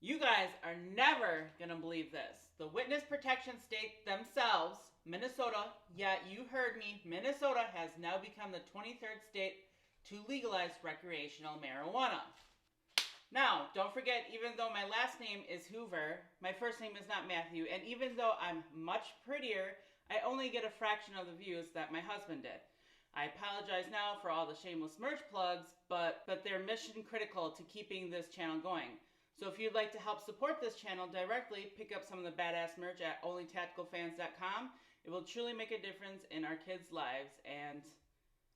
You guys are never gonna believe this. The witness protection state themselves, Minnesota, yeah, you heard me, Minnesota has now become the 23rd state to legalize recreational marijuana. Now, don't forget, even though my last name is Hoover, my first name is not Matthew, and even though I'm much prettier, I only get a fraction of the views that my husband did. I apologize now for all the shameless merch plugs, but they're mission critical to keeping this channel going. So if you'd like to help support this channel directly, pick up some of the badass merch at onlytacticalfans.com. It will truly make a difference in our kids' lives and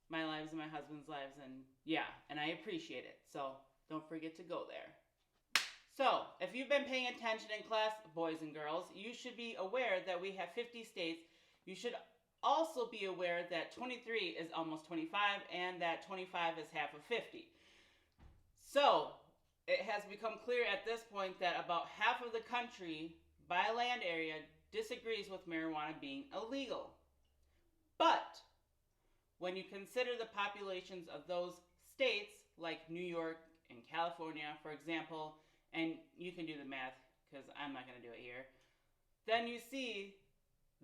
my lives and my husband's lives, and yeah, and I appreciate it. So don't forget to go there. So if you've been paying attention in class, boys and girls, you should be aware that we have 50 states. You should also be aware that 23 is almost 25 and that 25 is half of 50. So it has become clear at this point that about half of the country by land area disagrees with marijuana being illegal. But when you consider the populations of those states like New York and California, for example, and you can do the math because I'm not going to do it here, then you see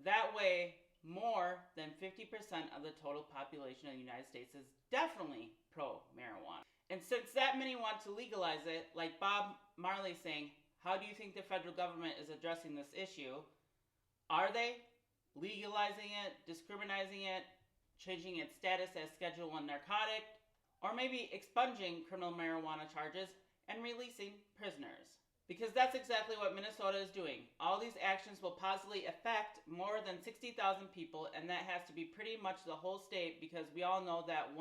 that way more than 50% of the total population of the United States is definitely pro-marijuana. And since that many want to legalize it, like Bob Marley saying, how do you think the federal government is addressing this issue? Are they legalizing it, discriminating it, changing its status as Schedule I narcotic, or maybe expunging criminal marijuana charges and releasing prisoners? Because that's exactly what Minnesota is doing. All these actions will positively affect more than 60,000 people, and that has to be pretty much the whole state because we all know that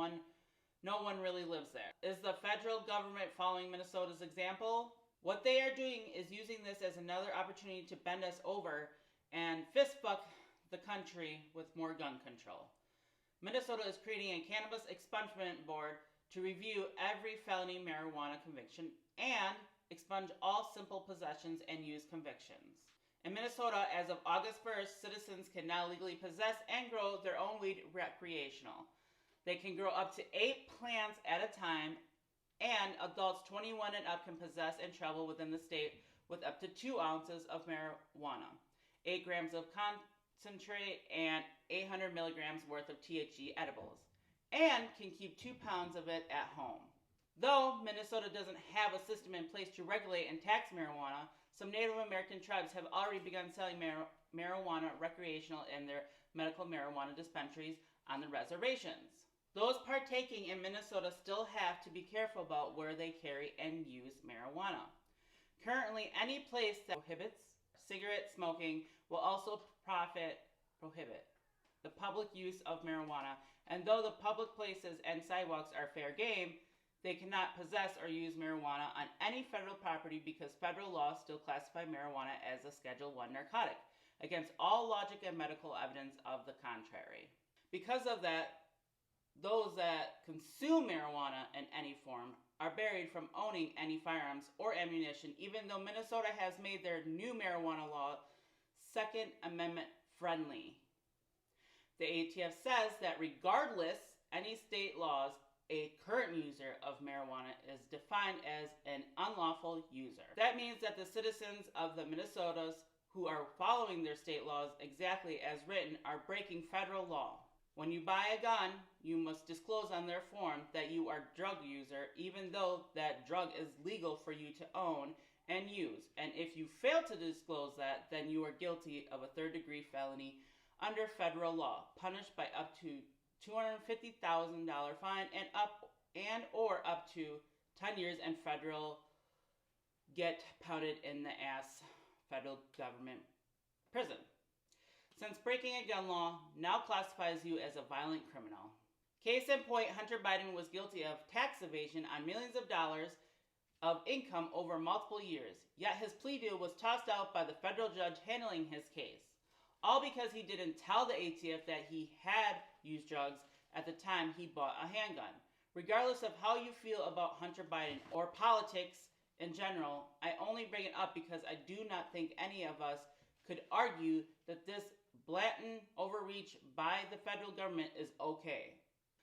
no one really lives there. Is the federal government following Minnesota's example? What they are doing is using this as another opportunity to bend us over and fist fuck the country with more gun control. Minnesota is creating a cannabis expungement board to review every felony marijuana conviction and expunge all simple possessions and use convictions. In Minnesota, as of August 1st, citizens can now legally possess and grow their own weed recreational. They can grow up to 8 plants at a time, and adults 21 and up can possess and travel within the state with up to 2 ounces of marijuana, 8 grams of concentrate, and 800 milligrams worth of THC edibles, and can keep 2 pounds of it at home. Though Minnesota doesn't have a system in place to regulate and tax marijuana, some Native American tribes have already begun selling marijuana recreational in their medical marijuana dispensaries on the reservations. Those partaking in Minnesota still have to be careful about where they carry and use marijuana. Currently, any place that prohibits cigarette smoking will also prohibit the public use of marijuana, and though the public places and sidewalks are fair game, they cannot possess or use marijuana on any federal property because federal laws still classify marijuana as a Schedule I narcotic, against all logic and medical evidence of the contrary. Because of that, those that consume marijuana in any form are barred from owning any firearms or ammunition, even though Minnesota has made their new marijuana law Second Amendment friendly. The ATF says that regardless any state laws, a current user of marijuana is defined as an unlawful user. That means that the citizens of the Minnesotas who are following their state laws exactly as written are breaking federal law. When you buy a gun, you must disclose on their form that you are a drug user, even though that drug is legal for you to own and use. And if you fail to disclose that, then you are guilty of a third-degree felony under federal law, punished by up to $250,000 fine and or up to 10 years and federal get pounded in the ass federal government prison. Since breaking a gun law now classifies you as a violent criminal. Case in point, Hunter Biden was guilty of tax evasion on millions of dollars of income over multiple years, yet his plea deal was tossed out by the federal judge handling his case. All because he didn't tell the ATF that he had used drugs at the time he bought a handgun. Regardless of how you feel about Hunter Biden or politics in general, I only bring it up because I do not think any of us could argue that this blatant overreach by the federal government is okay.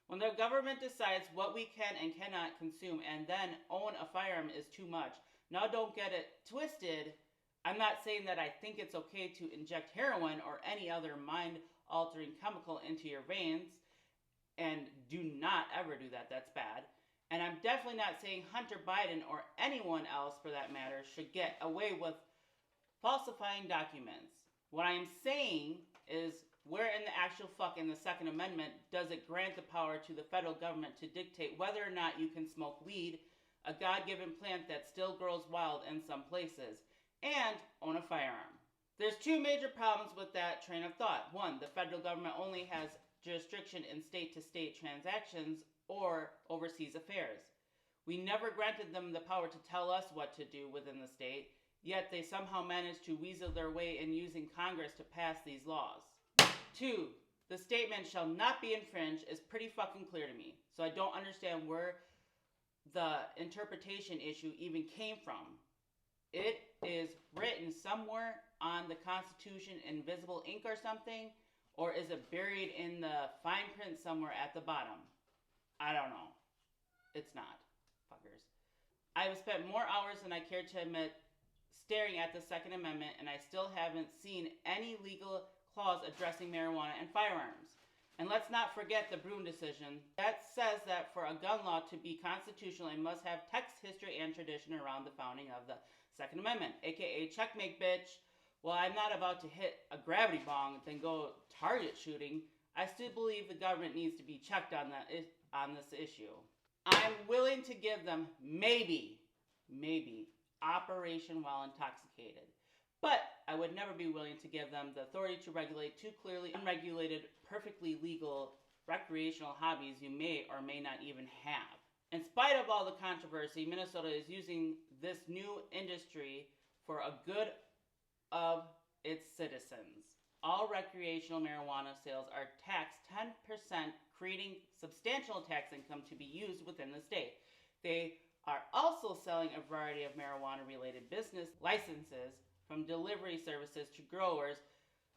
When the government decides what we can and cannot consume and then own a firearm is too much, Now don't get it twisted. I'm not saying that I think it's okay to inject heroin or any other mind-altering chemical into your veins. And do not ever do that. That's bad. And I'm definitely not saying Hunter Biden or anyone else for that matter should get away with falsifying documents. What I am saying is, where in the actual fuck in the Second Amendment does it grant the power to the federal government to dictate whether or not you can smoke weed, a God-given plant that still grows wild in some places, and own a firearm? There's two major problems with that train of thought. One, the federal government only has jurisdiction in state-to-state transactions or overseas affairs. We never granted them the power to tell us what to do within the state, yet they somehow managed to weasel their way in using Congress to pass these laws. Two, the statement shall not be infringed is pretty fucking clear to me, so I don't understand where the interpretation issue even came from. It is written somewhere on the Constitution in visible ink or something, or is it buried in the fine print somewhere at the bottom? I don't know. It's not, fuckers. I have spent more hours than I care to admit staring at the Second Amendment, and I still haven't seen any legal clause addressing marijuana and firearms. And let's not forget the Broom decision that says that for a gun law to be constitutional, it must have text, history, and tradition around the founding of the Second Amendment, aka checkmate, bitch. While I'm not about to hit a gravity bong, then go target shooting, I still believe the government needs to be checked on this issue. I'm willing to give them maybe, operation while intoxicated. But I would never be willing to give them the authority to regulate two clearly unregulated, perfectly legal recreational hobbies you may or may not even have. In spite of all the controversy, Minnesota is using this new industry for a good of its citizens. All recreational marijuana sales are taxed 10%, creating substantial tax income to be used within the state. They are also selling a variety of marijuana-related business licenses, from delivery services to growers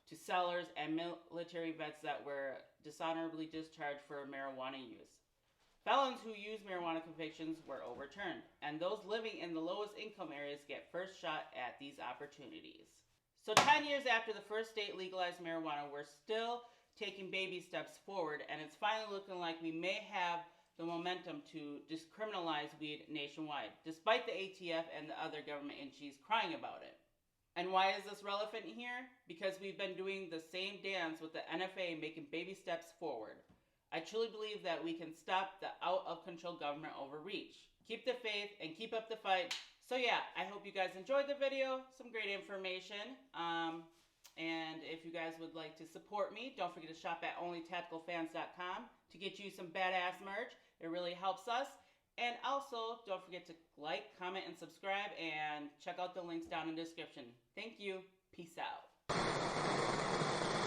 to sellers and military vets that were dishonorably discharged for marijuana use. Felons who use marijuana convictions were overturned, and those living in the lowest income areas get first shot at these opportunities. So 10 years after the first state legalized marijuana, we're still taking baby steps forward, and it's finally looking like we may have the momentum to discriminalize weed nationwide, despite the ATF and the other government entities crying about it. And why is this relevant here? Because we've been doing the same dance with the NFA making baby steps forward. I truly believe that we can stop the out-of-control government overreach. Keep the faith and keep up the fight. So yeah, I hope you guys enjoyed the video. Some great information. And if you guys would like to support me, don't forget to shop at onlytacticalfans.com to get you some badass merch. It really helps us. And also, don't forget to like, comment, and subscribe, and check out the links down in the description. Thank you. Peace out.